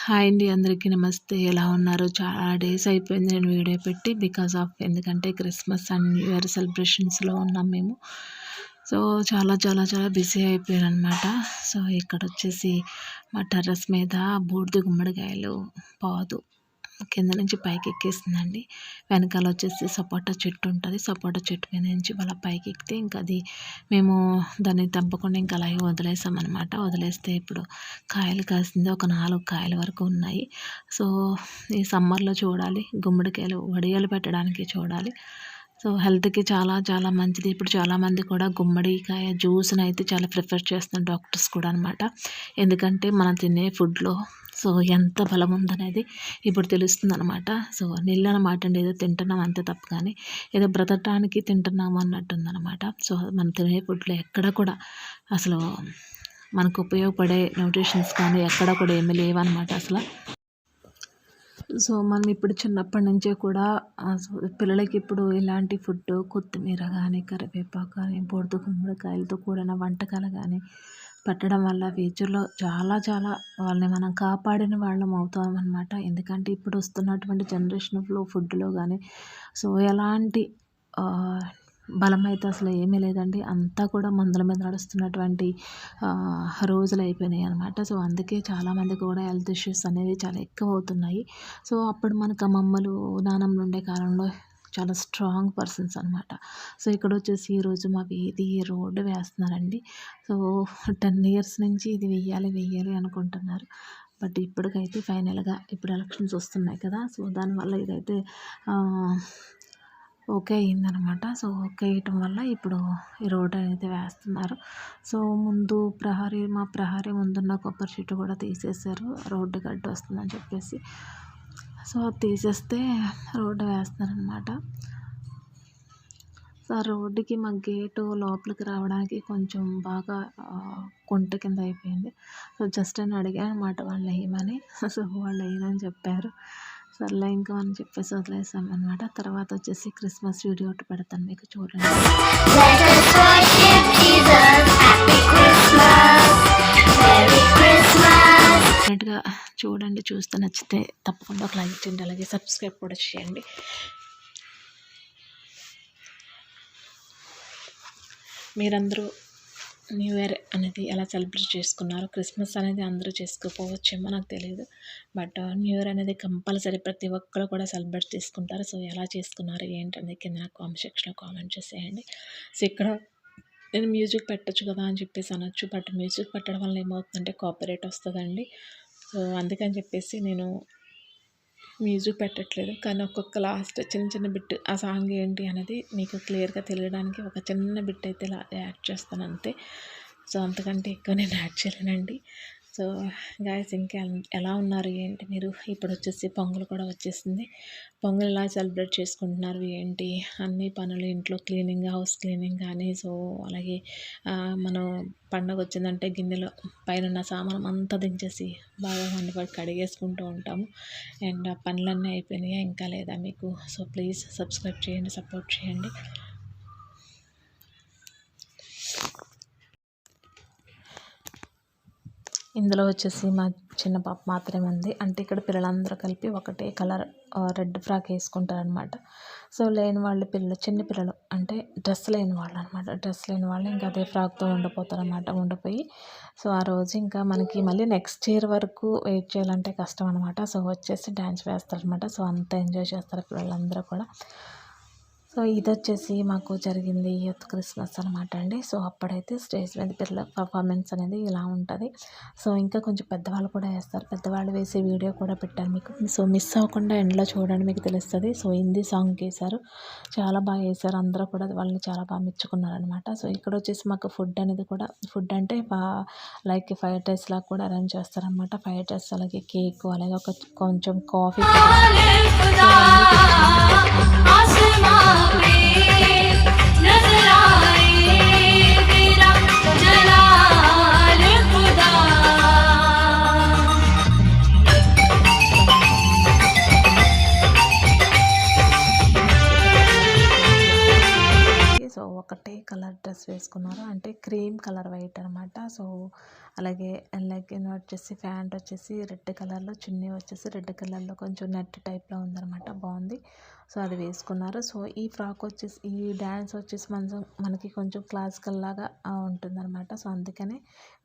Hi అండి, అందరికీ నమస్తే. ఎలా ఉన్నారు? చాలా డేస్ అయిపోయింది నేను వీడియో పెట్టి. ఎందుకంటే క్రిస్మస్ అండ్ న్యూ ఇయర్ సెలబ్రేషన్స్లో ఉన్నాం మేము. సో చాలా చాలా చాలా బిజీ అయిపోయాను అనమాట. సో ఇక్కడ వచ్చేసి మా టెర్రస్ మీద బూడిద గుమ్మడికాయలు పాదు కింద నుంచి పైకి ఎక్కేసిందండి. వెనకాల వచ్చేసి సపోటా చెట్టు ఉంటుంది. సపోటా చెట్టు మీద నుంచి అలా పైకి ఎక్కితే ఇంకా అది మేము దాన్ని తెంపకుండా ఇంకా అలాగే వదిలేసామన్నమాట. వదిలేస్తే ఇప్పుడు కాయలు కాసింది, ఒక 4 కాయల వరకు ఉన్నాయి. సో ఈ సమ్మర్లో చూడాలి, గుమ్మడికాయలు వడియాలు పెట్టడానికి చూడాలి. సో హెల్త్కి చాలా చాలా మంచిది. ఇప్పుడు చాలామంది కూడా గుమ్మడికాయ జ్యూస్ని అయితే చాలా ప్రిఫర్ చేస్తున్నారు, డాక్టర్స్ కూడా అనమాట. ఎందుకంటే మనం తినే ఫుడ్లో సో ఎంత బలం ఉందనేది ఇప్పుడు తెలుస్తుంది అనమాట. సో నీళ్ళు అనమాట అండి, ఏదో తింటున్నాం అంతే తప్ప కానీ ఏదో బ్రతకడానికి తింటున్నాము అన్నట్టుందనమాట. సో మనం తినే ఫుడ్లో ఎక్కడ కూడా అసలు మనకు ఉపయోగపడే న్యూట్రిషన్స్ కానీ ఎక్కడ కూడా ఏమీ లేవన్నమాట అసలు. సో మనం ఇప్పుడు చిన్నప్పటి నుంచే కూడా పిల్లలకి ఇప్పుడు ఇలాంటి ఫుడ్, కొత్తిమీర కానీ, కరివేపాకు కానీ, బూడిద గుమ్మడికాయలతో కూడిన వంటకాలు కానీ పెట్టడం వల్ల ఫ్యూచర్లో చాలా చాలా వాళ్ళని మనం కాపాడిన వాళ్ళం అవుతాం అనమాట. ఎందుకంటే ఇప్పుడు వస్తున్నటువంటి జనరేషన్లో ఫుడ్లో కానీ సో ఎలాంటి బలం అయితే అసలు ఏమీ లేదండి. అంతా కూడా మందుల మీద నడుస్తున్నటువంటి రోజులు అయిపోయినాయి అనమాట. సో అందుకే చాలామంది కూడా హెల్త్ ఇష్యూస్ అనేవి చాలా ఎక్కువ అవుతున్నాయి. సో అప్పుడు మనకు అమ్మమ్మలు, నానమ్మలు ఉండే కాలంలో చాలా స్ట్రాంగ్ పర్సన్స్ అనమాట. సో ఇక్కడ వచ్చేసి ఈరోజు మా వీధి రోడ్డు వేస్తున్నారండి. సో 10 ఇయర్స్ నుంచి ఇది వెయ్యాలి అనుకుంటున్నారు. బట్ ఇప్పటికైతే ఫైనల్గా ఇప్పుడు ఎలక్షన్స్ వస్తున్నాయి కదా, సో దానివల్ల ఇదైతే ఓకే అయిందనమాట. సో ఓకే వేయటం వల్ల ఇప్పుడు ఈ రోడ్ అనేది వేస్తున్నారు. సో మా ప్రహరీ ముందున్న కొబ్బరి చెట్టు కూడా తీసేశారు, రోడ్డు గడ్డ వస్తుందని చెప్పేసి. సో తీసేస్తే రోడ్డు వేస్తున్నారనమాట. సో ఆ రోడ్డుకి మా గేటు లోపలికి రావడానికి కొంచెం బాగా కుంట కింద అయిపోయింది. సో జస్ట్ అని అడిగాను అనమాట వాళ్ళు వేయమని. సో వాళ్ళు వేయనని చెప్పారు. సర్లే ఇంకా అని చెప్పేసి వదిలేసాం అనమాట. తర్వాత వచ్చేసి క్రిస్మస్ వీడియో ఒకటి పెడతాను, మీకు చూడండి. డెఫినెట్గా చూడండి, చూస్తే నచ్చితే తప్పకుండా ఒక లైక్ చేయండి, అలాగే సబ్స్క్రైబ్ కూడా చేయండి. మీరందరూ న్యూ ఇయర్ అనేది ఎలా సెలబ్రేట్ చేసుకున్నారు? క్రిస్మస్ అనేది అందరూ చేసుకోకపోవచ్చేమో నాకు తెలియదు, బట్ న్యూ ఇయర్ అనేది కంపల్సరీ ప్రతి ఒక్కరు కూడా సెలబ్రేట్ చేసుకుంటారు. సో ఎలా చేసుకున్నారు ఏంటనేది కింద నాకు కామెంట్ సెక్షన్లో కామెంట్ చేసేయండి. సో ఇక్కడ నేను మ్యూజిక్ పెట్టచ్చు కదా అని చెప్పేసి అనొచ్చు, బట్ మ్యూజిక్ పెట్టడం వల్ల ఏమవుతుందంటే కాపీరైట్ వస్తుందండి. సో అందుకని చెప్పేసి నేను మ్యూజిక్ పెట్టట్లేదు. కానీ ఒక్కొక్క లాస్ట్ చిన్న బిట్ ఆ సాంగ్ ఏంటి అనేది మీకు క్లియర్గా తెలియడానికి ఒక చిన్న బిట్ అయితే ఇలా యాడ్ చేస్తాను అంతే. సో అంతకంటే ఎక్కువ నేను యాడ్ చేయలేనండి. సో గాయస్ ఇంకా ఎలా ఉన్నారు ఏంటి మీరు? ఇప్పుడు వచ్చేసి పొంగల్ కూడా వచ్చేసింది. పొంగల్ ఎలా సెలబ్రేట్ చేసుకుంటున్నారు ఏంటి? అన్ని పనులు ఇంట్లో క్లీనింగ్, హౌస్ క్లీనింగ్ కానీ, సో అలాగే మనం పండగ వచ్చిందంటే గిన్నెలో పైన సామానం అంతా దించేసి బాగా వండుకొని కడిగేసుకుంటూ ఉంటాము. అండ్ ఆ పనులన్నీ అయిపోయినాయా ఇంకా లేదా మీకు? సో ప్లీజ్ సబ్స్క్రైబ్ చేయండి, సపోర్ట్ చేయండి. ఇందులో వచ్చేసి మా చిన్న పాప మాత్రమే ఉంది. అంటే ఇక్కడ పిల్లలందరూ కలిపి ఒకటే కలర్ రెడ్ ఫ్రాక్ వేసుకుంటారనమాట. సో లేని వాళ్ళు చిన్న పిల్లలు అంటే డ్రెస్ లేని వాళ్ళు అనమాట. డ్రెస్ లేని వాళ్ళు ఇంకా అదే ఫ్రాక్తో ఉండిపోతారనమాట. ఉండిపోయి సో ఆ రోజు ఇంకా మనకి మళ్ళీ నెక్స్ట్ ఇయర్ వరకు వెయిట్ చేయాలంటే కష్టం అనమాట. సో వచ్చేసి డ్యాన్స్ వేస్తారనమాట. సో అంత ఎంజాయ్ చేస్తారు పిల్లలందరూ కూడా. సో ఇది వచ్చేసి మాకు జరిగింది యూత్ క్రిస్మస్ అనమాట అండి. సో అప్పుడైతే స్టేజ్ మీద పిల్లల పర్ఫార్మెన్స్ అనేది ఇలా ఉంటుంది. సో ఇంకా కొంచెం పెద్దవాళ్ళు కూడా వేస్తారు, పెద్దవాళ్ళు వేసే వీడియో కూడా పెట్టాను మీకు. సో మిస్ అవ్వకుండా ఎండ్లో చూడండి, మీకు తెలుస్తుంది. సో హిందీ సాంగ్ వేశారు, చాలా బాగా వేశారు. అందరూ కూడా వాళ్ళని చాలా బాగా మెచ్చుకున్నారనమాట. సో ఇక్కడ వచ్చేసి మాకు ఫుడ్ అనేది కూడా, ఫుడ్ అంటే లైక్ ఫ్రైడ్ రైస్ లాగా కూడా అరేంజ్ చేస్తారనమాట. ఫ్రైడ్ రైస్ అలాగే కేక్ అలాగే కొంచెం కాఫీ ఒకటే కలర్ డ్రెస్ వేసుకున్నారు, అంటే క్రీమ్ కలర్ వైట్ అనమాట. సో అలాగే లెగ్గిన్ వచ్చేసి ప్యాంట్ వచ్చేసి రెడ్ కలర్లో, చున్నీ వచ్చేసి రెడ్ కలర్లో కొంచెం నెట్ టైప్లో ఉందన్నమాట, బాగుంది. సో అది వేసుకున్నారు. సో ఈ ఫ్రాక్ వచ్చేసి ఈ డ్యాన్స్ వచ్చేసి మనకి కొంచెం క్లాసికల్ లాగా ఉంటుందన్నమాట. సో అందుకనే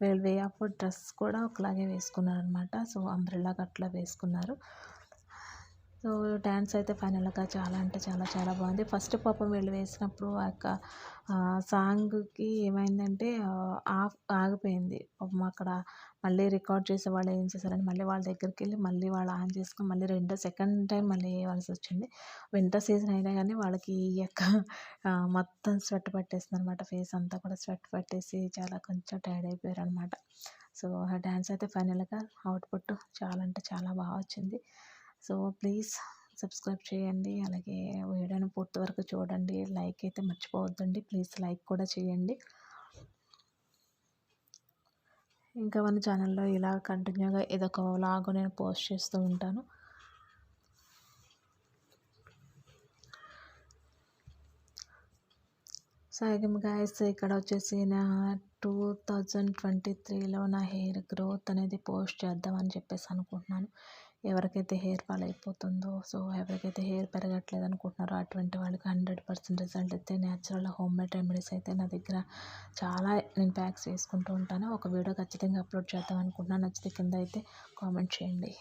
వీళ్ళ వే ఆఫ్ డ్రెస్ కూడా ఒకలాగే వేసుకున్నారనమాట. సో అంబ్రెల్లా అట్లా వేసుకున్నారు. సో డ్యాన్స్ అయితే ఫైనల్గా చాలా అంటే చాలా చాలా బాగుంది. ఫస్ట్ పాపం వీళ్ళు వేసినప్పుడు ఆ యొక్క సాంగ్కి ఏమైందంటే ఆగిపోయింది పాపం. అక్కడ మళ్ళీ రికార్డ్ చేసే వాళ్ళు ఏం చేశారంటే మళ్ళీ వాళ్ళ దగ్గరికి వెళ్ళి మళ్ళీ వాళ్ళు ఆన్ చేసుకొని మళ్ళీ సెకండ్ టైం మళ్ళీ వేయవలసి వచ్చింది. వింటర్ సీజన్ అయినా కానీ వాళ్ళకి ఈ యొక్క మొత్తం స్వెట్ పట్టేస్తుంది అనమాట. ఫేస్ అంతా కూడా స్వెట్ పట్టేసి చాలా కొంచెం టైర్డ్ అయిపోయారు అనమాట. సో ఆ డ్యాన్స్ అయితే ఫైనల్గా అవుట్పుట్ చాలా అంటే చాలా బాగా వచ్చింది. సో ప్లీజ్ సబ్స్క్రైబ్ చేయండి, అలాగే వీడియోని పూర్తి వరకు చూడండి. లైక్ అయితే మర్చిపోవద్దండి, ప్లీజ్ లైక్ కూడా చేయండి. ఇంకా మన ఛానల్లో ఇలా కంటిన్యూగా ఏదో ఒక వ్లాగ్ నేను పోస్ట్ చేస్తూ ఉంటాను. సో గాయస్, ఇక్కడ వచ్చేసి నా 2023లో నా హెయిర్ గ్రోత్ అనేది పోస్ట్ చేద్దామని చెప్పేసి అనుకుంటున్నాను. ఎవరికైతే హెయిర్ ఫాల్ అయిపోతుందో, సో ఎవరికైతే హెయిర్ పెరగట్లేదు అనుకుంటున్నారో అటువంటి వాళ్ళకి 100% రిజల్ట్ అయితే న్యాచురల్ హోమ్ మేడ్ రెమెడీస్ అయితే నా దగ్గర చాలా నేను ప్యాక్స్ వేసుకుంటూ ఉంటాను. ఒక వీడియో ఖచ్చితంగా అప్లోడ్ చేద్దాం అనుకుంటున్నాను. నచ్చితే కింద అయితే కామెంట్ చేయండి.